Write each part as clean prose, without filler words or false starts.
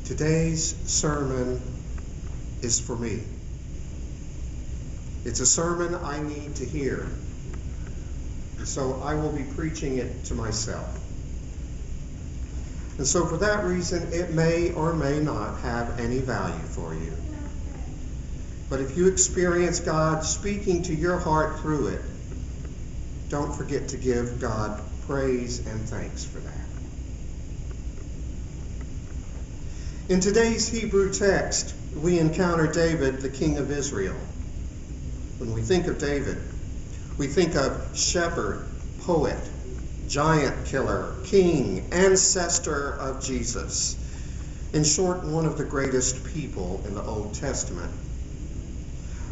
Today's sermon is for me. It's a sermon I need to hear, so I will be preaching it to myself. And so for that reason, it may or may not have any value for you. But if you experience God speaking to your heart through it, don't forget to give God praise and thanks for that. In today's Hebrew text, we encounter David, the king of Israel. When we think of David, we think of shepherd, poet, giant killer, king, ancestor of Jesus. In short, one of the greatest people in the Old Testament.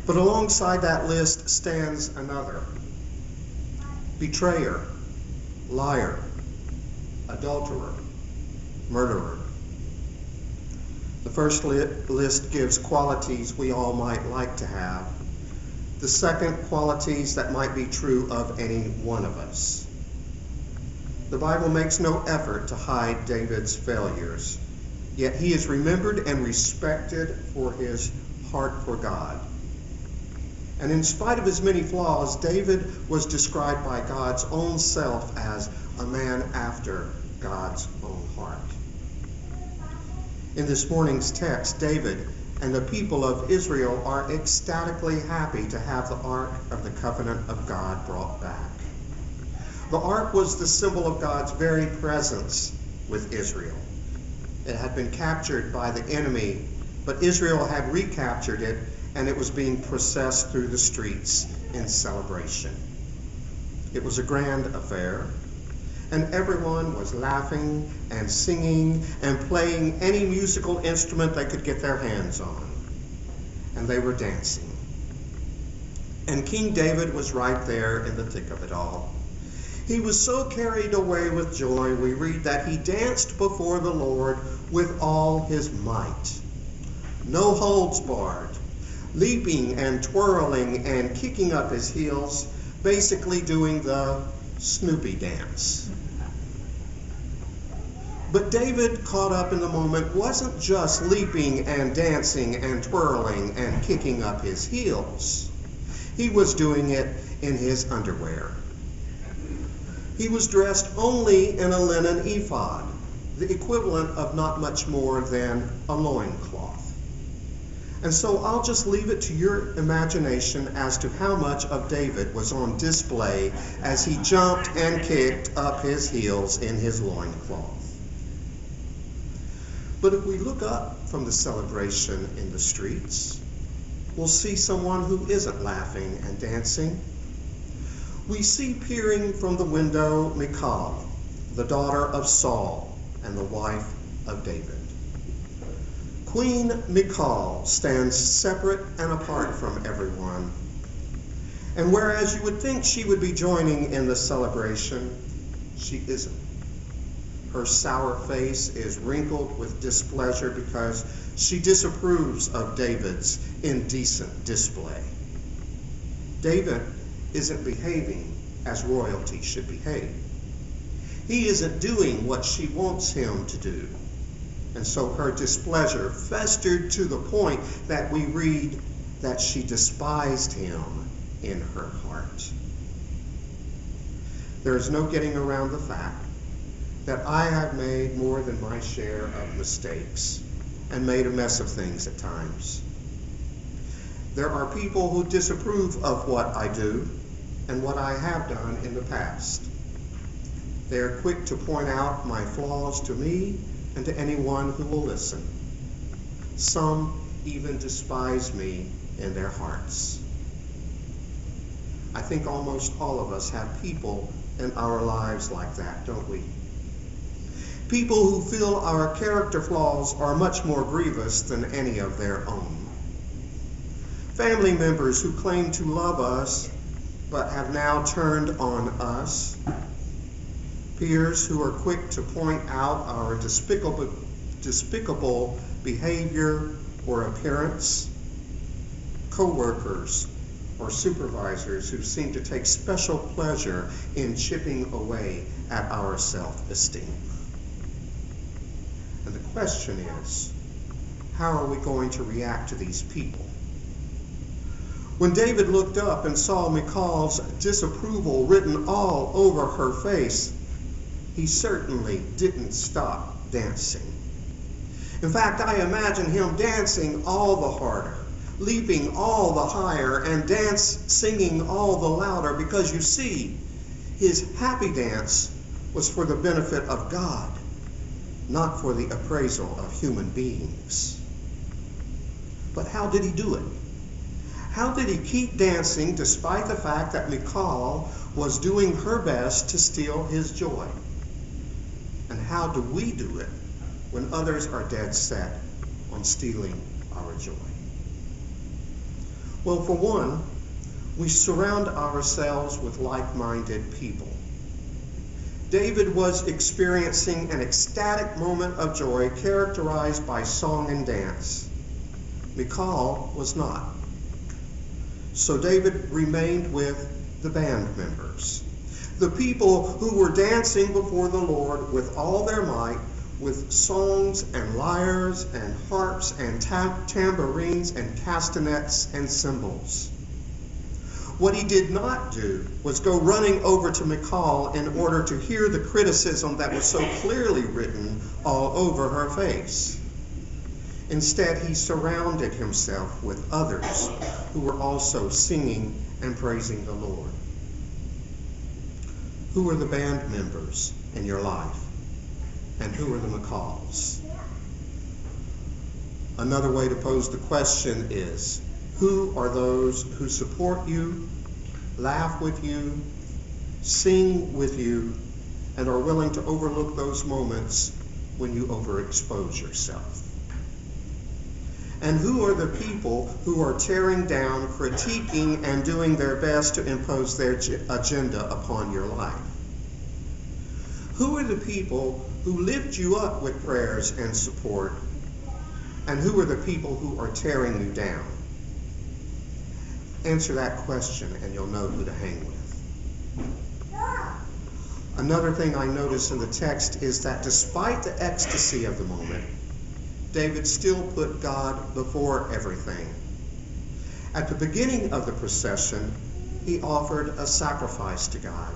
But alongside that list stands another: betrayer, liar, adulterer, murderer. The first list gives qualities we all might like to have. The second, qualities that might be true of any one of us. The Bible makes no effort to hide David's failures, yet he is remembered and respected for his heart for God. And in spite of his many flaws, David was described by God's own self as a man after God's own heart. In this morning's text, David and the people of Israel are ecstatically happy to have the Ark of the Covenant of God brought back. The Ark was the symbol of God's very presence with Israel. It had been captured by the enemy, but Israel had recaptured it, and it was being processed through the streets in celebration. It was a grand affair, and everyone was laughing and singing and playing any musical instrument they could get their hands on. And they were dancing. And King David was right there in the thick of it all. He was so carried away with joy, we read that he danced before the Lord with all his might. No holds barred, leaping and twirling and kicking up his heels, basically doing the Snoopy dance. But David, caught up in the moment, wasn't just leaping and dancing and twirling and kicking up his heels. He was doing it in his underwear. He was dressed only in a linen ephod, the equivalent of not much more than a loincloth. And so I'll just leave it to your imagination as to how much of David was on display as he jumped and kicked up his heels in his loincloth. But if we look up from the celebration in the streets, we'll see someone who isn't laughing and dancing. We see peering from the window Michal, the daughter of Saul and the wife of David. Queen Michal stands separate and apart from everyone. And whereas you would think she would be joining in the celebration, she isn't. Her sour face is wrinkled with displeasure because she disapproves of David's indecent display. David isn't behaving as royalty should behave. He isn't doing what she wants him to do. And so her displeasure festered to the point that we read that she despised him in her heart. There is no getting around the fact that I have made more than my share of mistakes and made a mess of things at times. There are people who disapprove of what I do and what I have done in the past. They are quick to point out my flaws to me and to anyone who will listen. Some even despise me in their hearts. I think almost all of us have people in our lives like that, don't we? People who feel our character flaws are much more grievous than any of their own. Family members who claim to love us but have now turned on us. Peers who are quick to point out our despicable behavior or appearance. Co-workers or supervisors who seem to take special pleasure in chipping away at our self-esteem. And the question is, how are we going to react to these people? When David looked up and saw Michal's disapproval written all over her face, he certainly didn't stop dancing. In fact, I imagine him dancing all the harder, leaping all the higher, and singing all the louder, because you see, his happy dance was for the benefit of God, not for the appraisal of human beings. But how did he do it? How did he keep dancing despite the fact that Michal was doing her best to steal his joy? And how do we do it when others are dead set on stealing our joy? Well, for one, we surround ourselves with like-minded people. David was experiencing an ecstatic moment of joy characterized by song and dance. Michal was not. So David remained with the band members, the people who were dancing before the Lord with all their might, with songs and lyres and harps and tambourines and castanets and cymbals. What he did not do was go running over to Michal in order to hear the criticism that was so clearly written all over her face. Instead, he surrounded himself with others who were also singing and praising the Lord. Who are the band members in your life? And who are the Michals? Another way to pose the question is, who are those who support you, laugh with you, sing with you, and are willing to overlook those moments when you overexpose yourself? And who are the people who are tearing down, critiquing, and doing their best to impose their agenda upon your life? Who are the people who lift you up with prayers and support? And who are the people who are tearing you down? Answer that question and you'll know who to hang with. Another thing I notice in the text is that despite the ecstasy of the moment, David still put God before everything. At the beginning of the procession, he offered a sacrifice to God.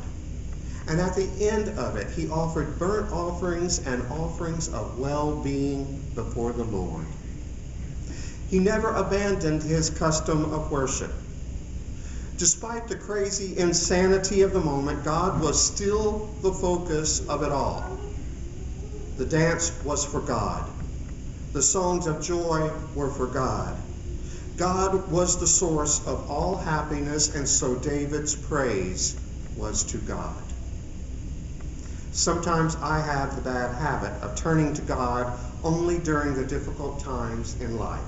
And at the end of it, he offered burnt offerings and offerings of well-being before the Lord. He never abandoned his custom of worship. Despite the crazy insanity of the moment, God was still the focus of it all. The dance was for God. The songs of joy were for God. God was the source of all happiness, and so David's praise was to God. Sometimes I have the bad habit of turning to God only during the difficult times in life,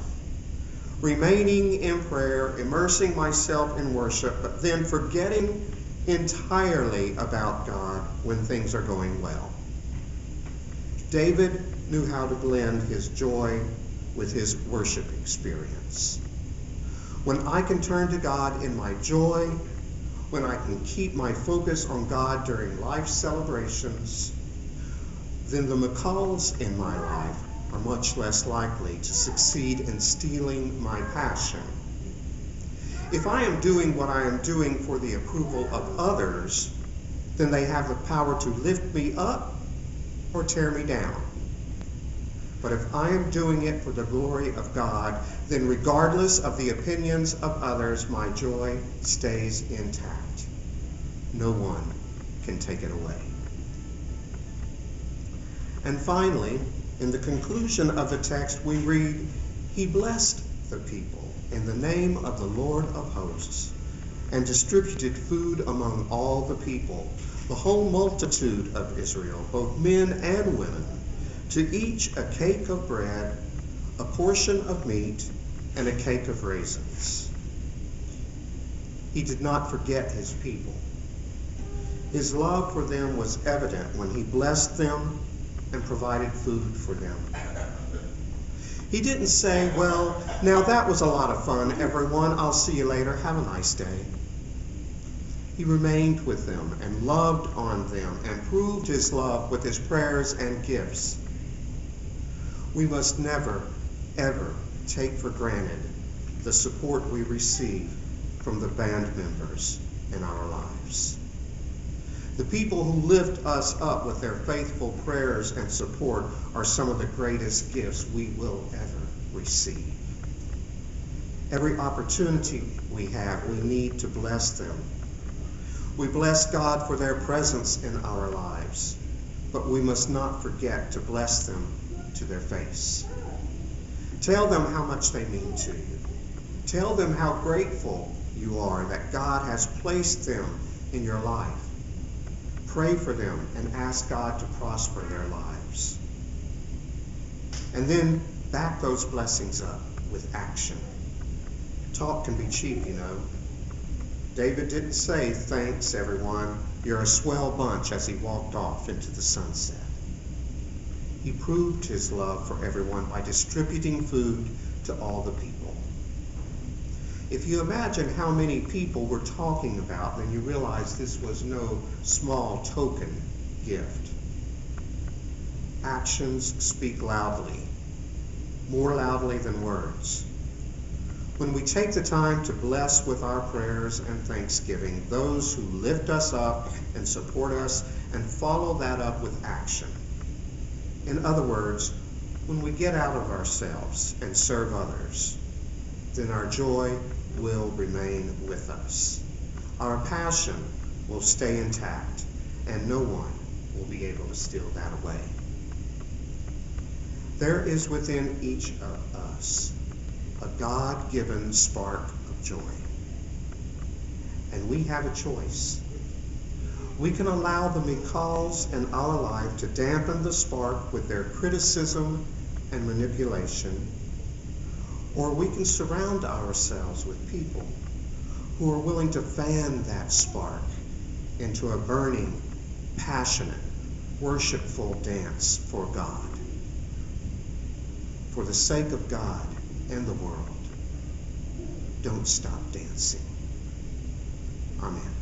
remaining in prayer, immersing myself in worship, but then forgetting entirely about God when things are going well. David knew how to blend his joy with his worship experience. When I can turn to God in my joy, when I can keep my focus on God during life celebrations, then the Michals in my life are much less likely to succeed in stealing my passion. If I am doing what I am doing for the approval of others, then they have the power to lift me up or tear me down. But if I am doing it for the glory of God, then regardless of the opinions of others, my joy stays intact. No one can take it away. And finally, in the conclusion of the text, we read, "He blessed the people in the name of the Lord of hosts, and distributed food among all the people, the whole multitude of Israel, both men and women, to each a cake of bread, a portion of meat, and a cake of raisins." He did not forget his people. His love for them was evident when he blessed them and provided food for them. He didn't say, "Well, now that was a lot of fun, everyone. I'll see you later. Have a nice day." He remained with them and loved on them and proved his love with his prayers and gifts. We must never, ever take for granted the support we receive from the band members in our lives. The people who lift us up with their faithful prayers and support are some of the greatest gifts we will ever receive. Every opportunity we have, we need to bless them. We bless God for their presence in our lives, but we must not forget to bless them to their face. Tell them how much they mean to you. Tell them how grateful you are that God has placed them in your life. Pray for them and ask God to prosper their lives. And then back those blessings up with action. Talk can be cheap, you know. David didn't say, "Thanks, everyone. You're a swell bunch," as he walked off into the sunset. He proved his love for everyone by distributing food to all the people. If you imagine how many people we're talking about, then you realize this was no small token gift. Actions speak loudly, more loudly than words. When we take the time to bless with our prayers and thanksgiving those who lift us up and support us and follow that up with action. In other words, when we get out of ourselves and serve others, then our joy will remain with us. Our passion will stay intact, and no one will be able to steal that away. There is within each of us a God-given spark of joy. And we have a choice. We can allow the Michals in our life to dampen the spark with their criticism and manipulation, or we can surround ourselves with people who are willing to fan that spark into a burning, passionate, worshipful dance for God. For the sake of God and the world, don't stop dancing. Amen.